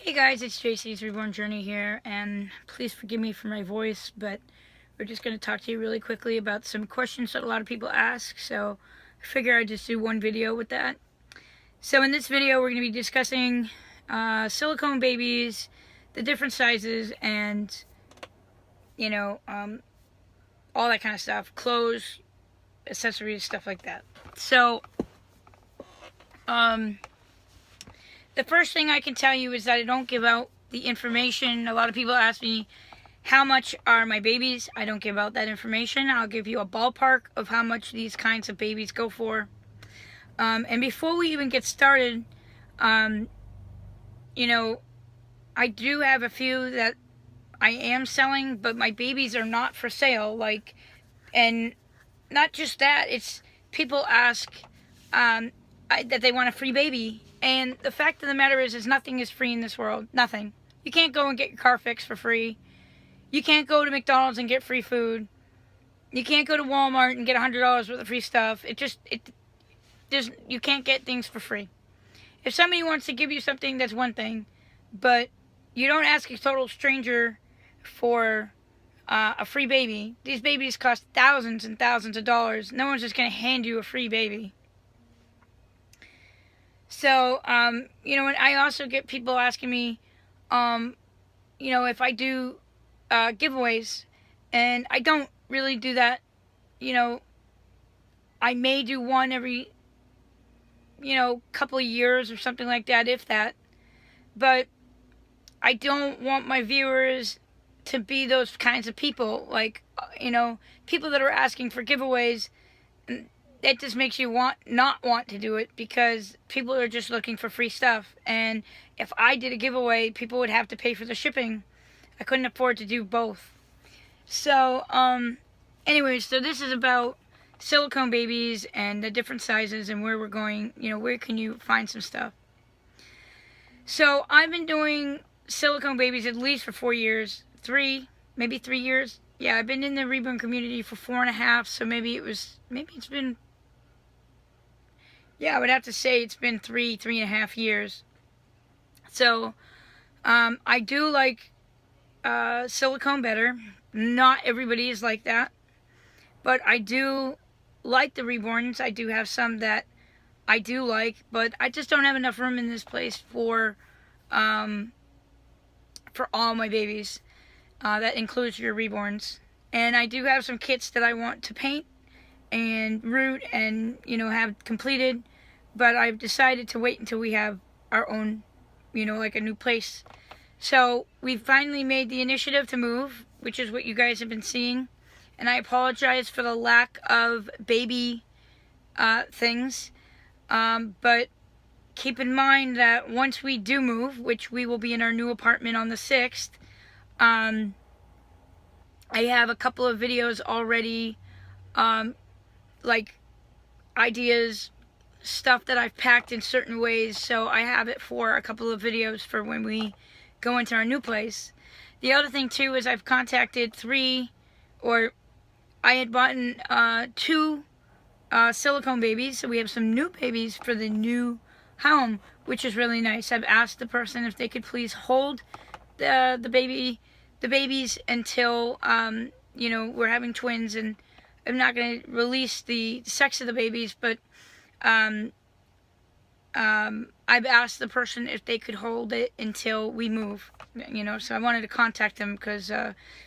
Hey guys, it's JC's Reborn Journey here, and please forgive me for my voice, but we're just going to talk to you really quickly about some questions that a lot of people ask, so I figure I'd just do one video with that. So in this video, we're going to be discussing silicone babies, the different sizes, and, all that kind of stuff, clothes, accessories, stuff like that. So, the first thing I can tell you is that I don't give out the information. A lot of people ask me, how much are my babies? I don't give out that information. I'll give you a ballpark of how much these kinds of babies go for. And before we even get started, I do have a few that I am selling, but my babies are not for sale. And not just that, it's people ask that they want a free baby. And the fact of the matter is nothing is free in this world. Nothing. You can't go and get your car fixed for free. You can't go to McDonald's and get free food. You can't go to Walmart and get $100 worth of free stuff. You can't get things for free. If somebody wants to give you something, that's one thing. But you don't ask a total stranger for a free baby. These babies cost thousands and thousands of dollars. No one's just going to hand you a free baby. So, and I also get people asking me, if I do giveaways, and I don't really do that. I may do one every, couple of years or something like that, if that. But I don't want my viewers to be those kinds of people, people that are asking for giveaways. It just makes you not want to do it, because people are just looking for free stuff. And if I did a giveaway, people would have to pay for the shipping. I couldn't afford to do both. So, anyways, so this is about silicone babies and the different sizes and where we're going, where can you find some stuff. So, I've been doing silicone babies at least for 4 years. Maybe 3 years. Yeah, I've been in the reborn community for 4.5, so maybe it's been, I would have to say it's been 3.5 years. So, I do like silicone better. Not everybody is like that. But I do like the reborns. I do have some that I do like, but I just don't have enough room in this place for all my babies. That includes your reborns. And I do have some kits that I want to paint and root and, have completed. But I've decided to wait until we have our own, like a new place. So we finally made the initiative to move, which is what you guys have been seeing. And I apologize for the lack of baby things. But keep in mind that once we do move, which we will be in our new apartment on the 6th, I have a couple of videos already, ideas, stuff that I've packed in certain ways, so I have it for a couple of videos for when we go into our new place. The other thing too is I've contacted I had bought 2 silicone babies, so we have some new babies for the new home, which is really nice. I've asked the person if they could please hold the babies until we're having twins, and I'm not going to release the sex of the babies, but I've asked the person if they could hold it until we move, so I wanted to contact them, because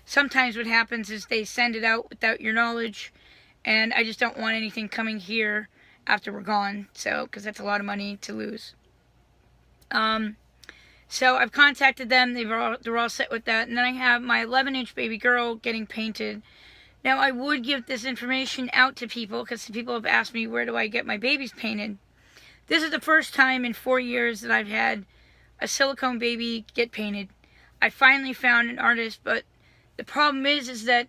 sometimes what happens is they send it out without your knowledge, and I just don't want anything coming here after we're gone, because that's a lot of money to lose. So I've contacted them. They're all set with that. And then I have my 11-inch baby girl getting painted. Now, I would give this information out to people, because people have asked me, where do I get my babies painted? This is the first time in 4 years that I've had a silicone baby get painted. I finally found an artist, but the problem is that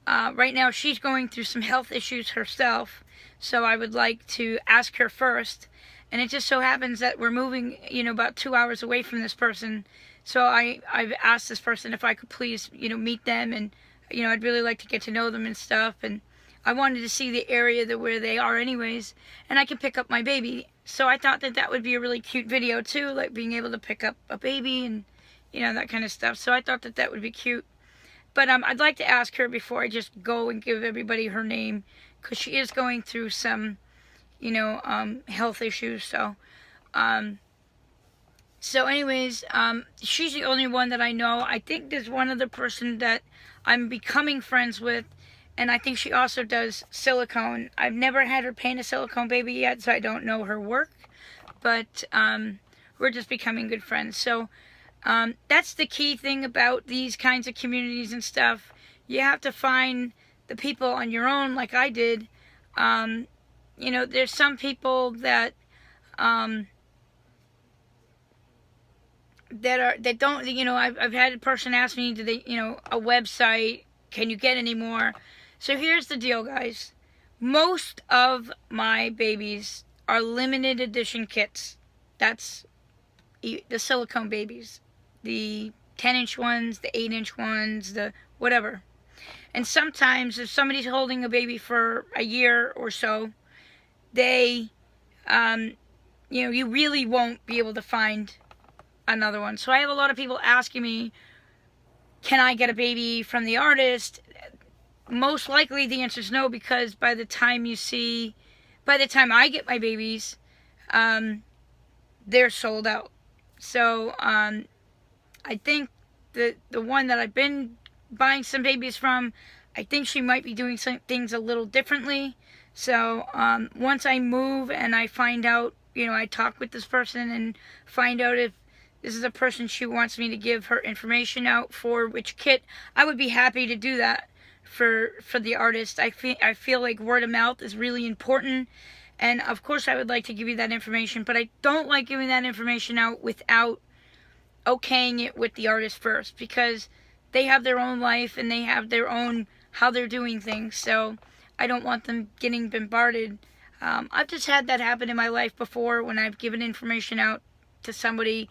right now she's going through some health issues herself. So I would like to ask her first. And it just so happens that we're moving, about 2 hours away from this person. So I've asked this person if I could please, meet them. And, I'd really like to get to know them and stuff. And I wanted to see the area where they are anyways. And I can pick up my baby So I thought that that would be a really cute video too, like being able to pick up a baby and, you know, that kind of stuff. So I thought that that would be cute. But I'd like to ask her before I just go and give everybody her name, because she is going through some, you know, health issues. So anyways, she's the only one that I know. I think there's one other person that I'm becoming friends with, and I think she also does silicone. I've never had her paint a silicone baby yet, so I don't know her work, but we're just becoming good friends. So that's the key thing about these kinds of communities and stuff. You have to find the people on your own, like I did. You know, there's some people that that don't, you know, I've had a person ask me, do they, you know, a website, can you get any more? So here's the deal, guys. Most of my babies are limited edition kits. That's the silicone babies. The 10-inch ones, the 8-inch ones, the whatever. And sometimes if somebody's holding a baby for a year or so, they, you know, you really won't be able to find another one. So I have a lot of people asking me, can I get a baby from the artist? Most likely the answer is no, because by the time I get my babies, they're sold out. So I think the one that I've been buying some babies from, I think she might be doing some things a little differently. So once I move and I find out, you know, I talk with this person and find out if this is a person she wants me to give her information out for which kit, I would be happy to do that for the artist. I feel like word of mouth is really important, and of course I would like to give you that information, but I don't like giving that information out without okaying it with the artist first, because they have their own life and they have their own how they're doing things. So I don't want them getting bombarded. I've just had that happen in my life before when I've given information out to somebody.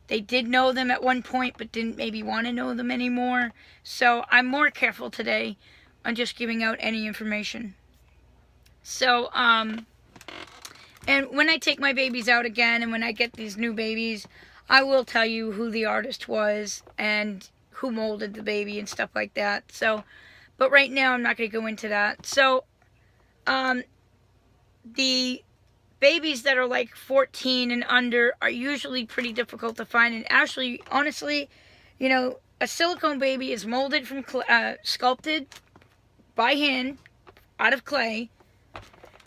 They did know them at one point, but didn't maybe want to know them anymore. So I'm more careful today on just giving out any information. So, and when I take my babies out again, and when I get these new babies, I will tell you who the artist was and who molded the baby and stuff like that. So, but right now I'm not going to go into that. So, the babies that are like 14 and under are usually pretty difficult to find. And actually, honestly, you know, a silicone baby is molded from sculpted by hand out of clay,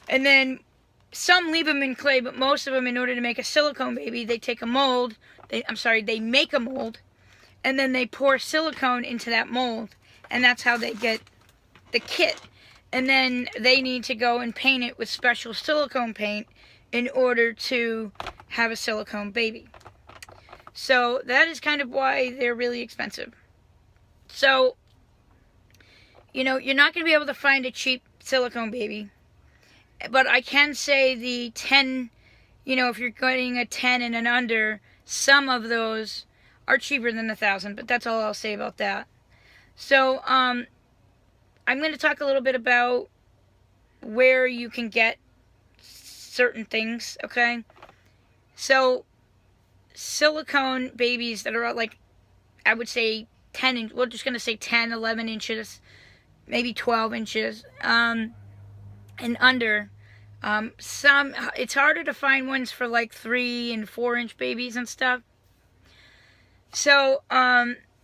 and then some leave them in clay, but most of them, in order to make a silicone baby, they take a mold. They make a mold, and then they pour silicone into that mold, and that's how they get the kit. And then they need to go and paint it with special silicone paint in order to have a silicone baby. So that is kind of why they're really expensive. So, you know, you're not going to be able to find a cheap silicone baby. But I can say the 10, you know, if you're getting a 10 and an under, some of those are cheaper than 1,000. But that's all I'll say about that. So, I'm going to talk a little bit about where you can get certain things, okay? So, silicone babies that are like, I would say 10 inch, we're just going to say 10, 11 inches, maybe 12 inches, and under. It's harder to find ones for like 3 and 4 inch babies and stuff. So,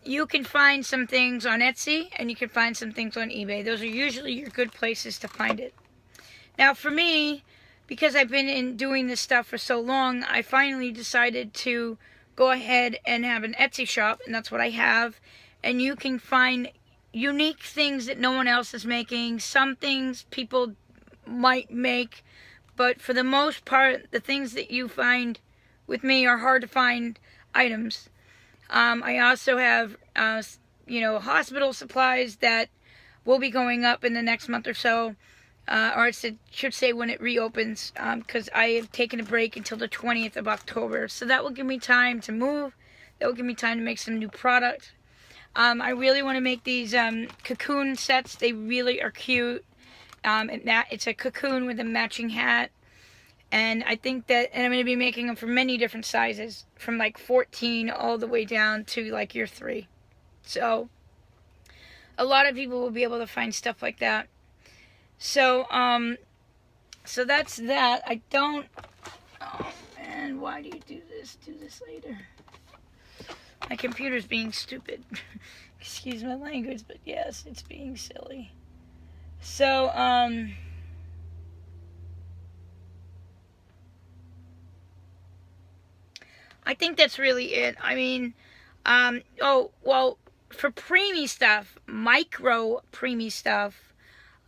you can find some things on Etsy, and you can find some things on eBay. Those are usually your good places to find it. Now, for me, because I've been doing this stuff for so long, I finally decided to go ahead and have an Etsy shop, and that's what I have. And you can find unique things that no one else is making. Some things people might make, but for the most part, the things that you find with me are hard to find items. I also have, you know, hospital supplies that will be going up in the next month or so. Or I should say when it reopens, because I have taken a break until the 20th of October. So that will give me time to move. That will give me time to make some new product. I really want to make these cocoon sets. They really are cute. It's a cocoon with a matching hat. And I think that, and I'm going to be making them for many different sizes, from like 14 all the way down to like your 3. So a lot of people will be able to find stuff like that. So so that's that. I don't, oh man, why do you do this? Do this later. My computer's being stupid. Excuse my language, but yes, it's being silly. So I think that's really it. I mean, oh, well, for preemie stuff, micro preemie stuff,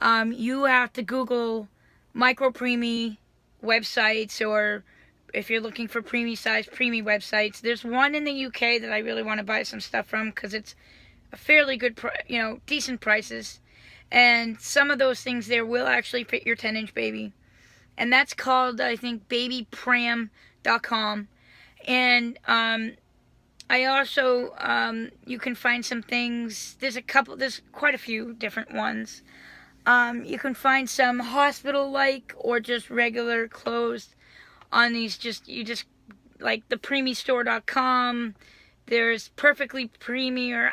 you have to Google micro preemie websites, or if you're looking for preemie size preemie websites. There's one in the UK that I really want to buy some stuff from because it's a fairly good, decent prices. And some of those things there will actually fit your 10-inch baby. And that's called, I think, babypram.com. And I also, you can find some things. There's quite a few different ones. You can find some hospital-like or just regular clothes on these. Like the preemiestore.com. There's Perfectly Preemie, or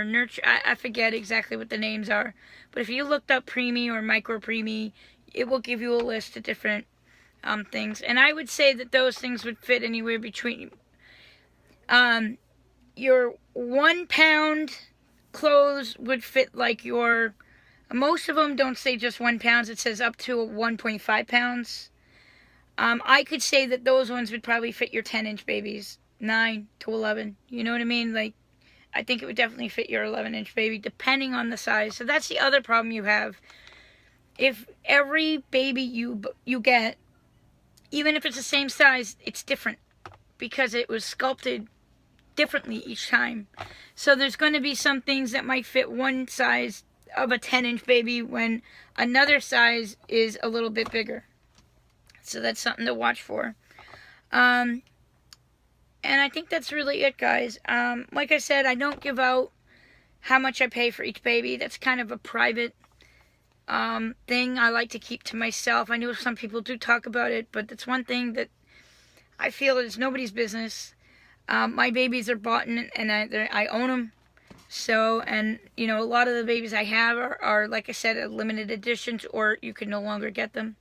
Nurture. I forget exactly what the names are. But if you looked up preemie or micro preemie, it will give you a list of different things. And I would say that those things would fit anywhere between your 1 pound clothes would fit like your, most of them don't say just 1 pound, it says up to 1.5 pounds. I could say that those ones would probably fit your 10-inch babies, 9 to 11. You know what I mean? Like, I think it would definitely fit your 11-inch baby, depending on the size. So that's the other problem you have. If every baby you get, even if it's the same size, it's different because it was sculpted differently each time. So there's going to be some things that might fit one size of a 10-inch baby when another size is a little bit bigger. So that's something to watch for. And I think that's really it, guys. Like I said, I don't give out how much I pay for each baby. That's kind of a private thing I like to keep to myself. I know some people do talk about it, but that's one thing that I feel is nobody's business. My babies are bought and I own them. So, and a lot of the babies I have are like I said, limited editions, or you can no longer get them.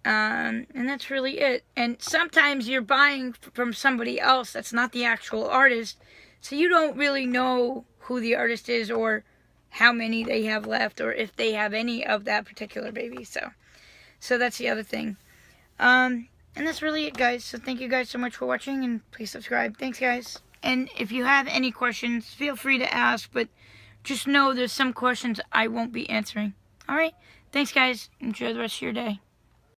And that's really it. And sometimes you're buying from somebody else that's not the actual artist, so you don't really know who the artist is or how many they have left, or if they have any of that particular baby. So that's the other thing. And that's really it, guys. So thank you guys so much for watching, and please subscribe. Thanks, guys. And if you have any questions, feel free to ask, but just know there's some questions I won't be answering. Alright? Thanks, guys. Enjoy the rest of your day.